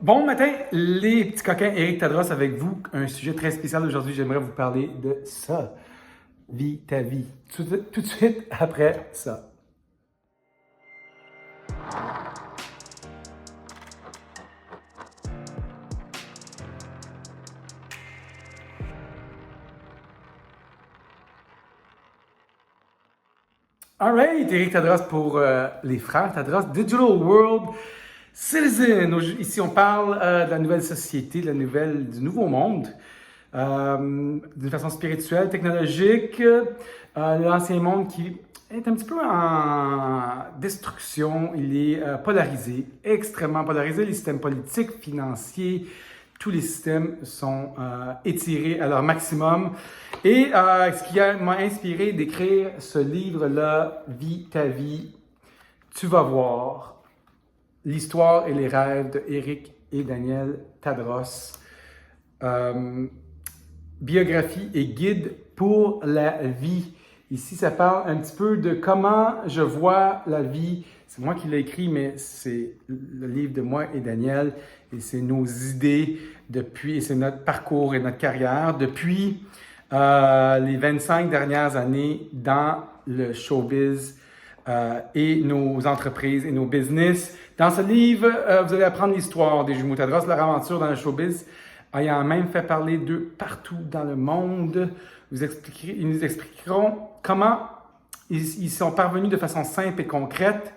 Bon matin, les petits coquins, Éric Tadros avec vous. Un sujet très spécial aujourd'hui. J'aimerais vous parler de ça. Vis ta vie. Tout de suite après ça. Alright, Éric Tadros pour les frères Tadros, Digital World Citizen. Ici, on parle de la nouvelle société, du nouveau monde, d'une façon spirituelle, technologique, l'ancien monde qui est un petit peu en destruction. Il est polarisé, extrêmement polarisé. Les systèmes politiques, financiers, tous les systèmes sont étirés à leur maximum. Et ce qui m'a inspiré d'écrire ce livre-là, Vis ta vie, tu vas voir l'histoire et les rêves de Éric et Daniel Tadros. Biographie et guide pour la vie. Ici, ça parle un petit peu de comment je vois la vie. C'est moi qui l'ai écrit, mais c'est le livre de moi et Daniel. Et c'est nos idées depuis, et c'est notre parcours et notre carrière depuis les 25 dernières années dans le showbiz et nos entreprises et nos business. Dans ce livre, vous allez apprendre l'histoire des jumeaux Tadros, leur aventure dans le showbiz, ayant même fait parler d'eux partout dans le monde. Ils nous expliqueront comment ils sont parvenus de façon simple et concrète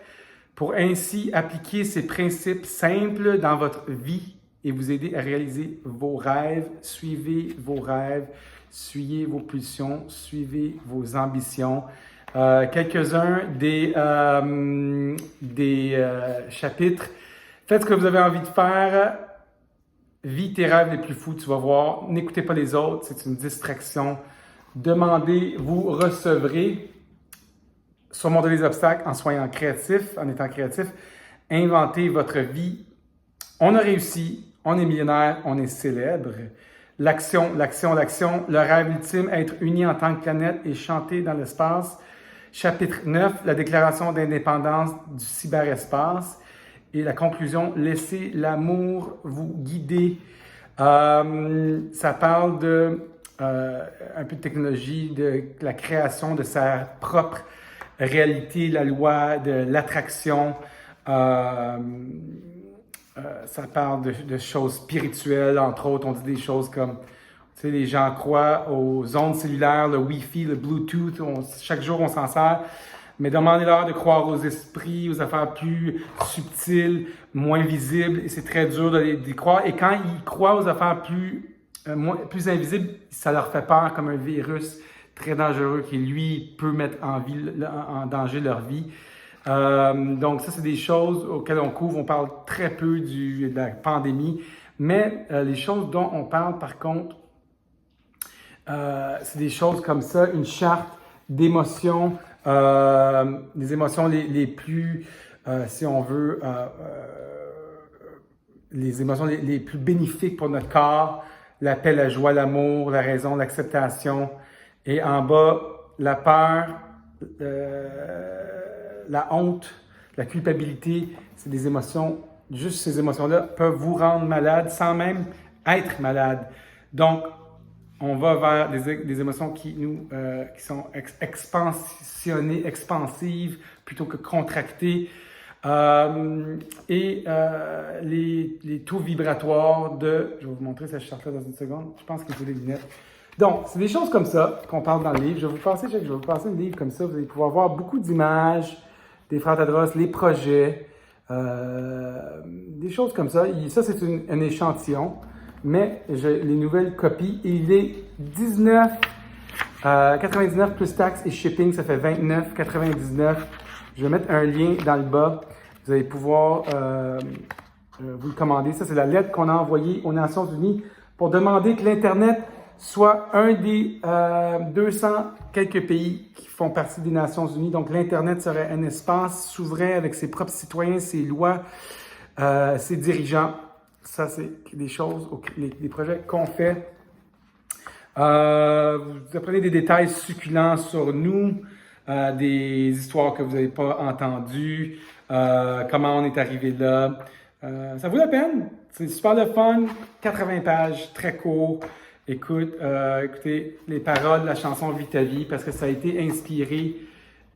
pour ainsi appliquer ces principes simples dans votre vie et vous aider à réaliser vos rêves. Suivez vos rêves, suivez vos pulsions, suivez vos ambitions. Quelques-uns des chapitres. Faites ce que vous avez envie de faire. Vis tes rêves les plus fous, tu vas voir. N'écoutez pas les autres, c'est une distraction. Demandez, vous recevrez. Surmontez les obstacles en soyant créatif, en étant créatif. Inventez votre vie. On a réussi, on est millionnaire, on est célèbre. L'action, l'action, l'action. Le rêve ultime, être unis en tant que planète et chanter dans l'espace. Chapitre 9, la déclaration d'indépendance du cyberespace. Et la conclusion, laissez l'amour vous guider. Ça parle de un peu de technologie, de la création de sa propre réalité, la loi de l'attraction. Ça parle de choses spirituelles, entre autres. On dit des choses comme, tu sais, les gens croient aux ondes cellulaires, le Wi-Fi, le Bluetooth. Chaque jour, on s'en sert. Mais demandez-leur de croire aux esprits, aux affaires plus subtiles, moins visibles. Et c'est très dur d'y croire. Et quand ils croient aux affaires plus invisibles, ça leur fait peur comme un virus très dangereux qui, lui, peut mettre en danger leur vie. Donc ça, c'est des choses auxquelles on couvre. On parle très peu de la pandémie. Mais les choses dont on parle, par contre, c'est des choses comme ça, une charte d'émotions, les émotions les plus, si on veut, les émotions les plus bénéfiques pour notre corps, la paix, la joie, l'amour, la raison, l'acceptation. Et en bas, la peur, la honte, la culpabilité, c'est des émotions, juste ces émotions-là peuvent vous rendre malade sans même être malade. Donc, on va vers des émotions qui sont expansionnées, expansives plutôt que contractées. Les taux vibratoires je vais vous montrer cette charte-là dans une seconde. Je pense qu'il faut des lunettes. Donc, c'est des choses comme ça qu'on parle dans le livre. Je vais vous passer un livre comme ça. Vous allez pouvoir voir beaucoup d'images des frères Tadros, les projets, des choses comme ça. Ça, c'est un échantillon. Mais j'ai les nouvelles copies. Il est 19,99 plus taxes et shipping, ça fait 29,99. Je vais mettre un lien dans le bas. Vous allez pouvoir vous le commander. Ça, c'est la lettre qu'on a envoyée aux Nations Unies pour demander que l'Internet soit un des 200 quelques pays qui font partie des Nations Unies. Donc, l'Internet serait un espace souverain avec ses propres citoyens, ses lois, ses dirigeants. Ça, c'est des choses, des projets qu'on fait. Vous apprenez des détails succulents sur nous, des histoires que vous n'avez pas entendues, comment on est arrivé là, Ça vaut la peine. C'est super le fun. 80 pages, très court. Écoutez les paroles de la chanson Vie ta vie parce que ça a été inspiré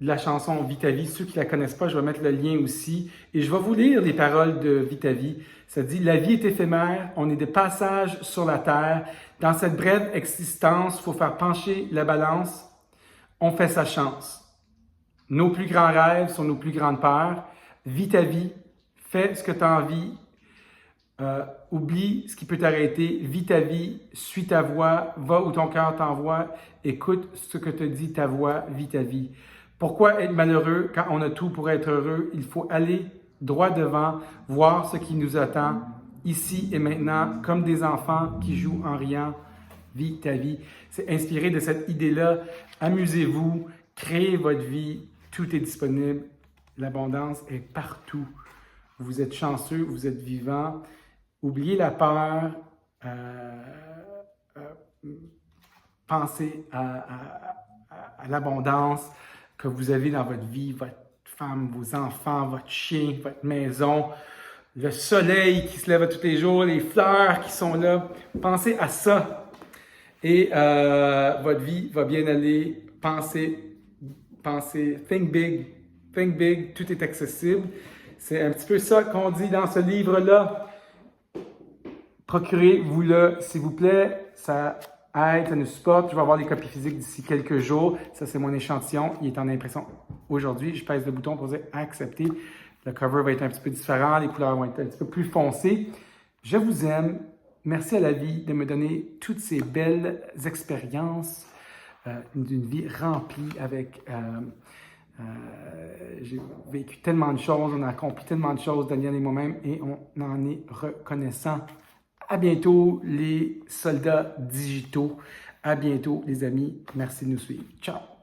de la chanson Vie ta vie. Ceux qui ne la connaissent pas, je vais mettre le lien aussi. Et je vais vous lire les paroles de Vie ta vie. Ça dit « La vie est éphémère, on est de passage sur la terre. Dans cette brève existence, il faut faire pencher la balance. On fait sa chance. Nos plus grands rêves sont nos plus grandes peurs. Vis ta vie, fais ce que tu as envie. Oublie ce qui peut t'arrêter. Vis ta vie, suis ta voix, va où ton cœur t'envoie. Écoute ce que te dit ta voix, vis ta vie. Pourquoi être malheureux quand on a tout pour être heureux? Il faut aller droit devant, voir ce qui nous attend, ici et maintenant, comme des enfants qui jouent en riant. Vis ta vie. C'est inspiré de cette idée-là. Amusez-vous, créez votre vie, tout est disponible. L'abondance est partout. Vous êtes chanceux, vous êtes vivant. Oubliez la peur. Pensez à l'abondance que vous avez dans votre vie, votre femme, vos enfants, votre chien, votre maison, le soleil qui se lève tous les jours, les fleurs qui sont là. Pensez à ça. Et votre vie va bien aller. Pensez, think big, tout est accessible. C'est un petit peu ça qu'on dit dans ce livre-là. Procurez-vous-le, s'il vous plaît. Ça aide, ça nous supporte. Je vais avoir les copies physiques d'ici quelques jours. Ça, c'est mon échantillon. Il est en impression aujourd'hui. Je pèse le bouton pour dire « Accepter ». Le cover va être un petit peu différent. Les couleurs vont être un petit peu plus foncées. Je vous aime. Merci à la vie de me donner toutes ces belles expériences d'une vie remplie avec... j'ai vécu tellement de choses, on a accompli tellement de choses, Daniel et moi-même, et on en est reconnaissant. À bientôt, les soldats digitaux. À bientôt, les amis. Merci de nous suivre. Ciao!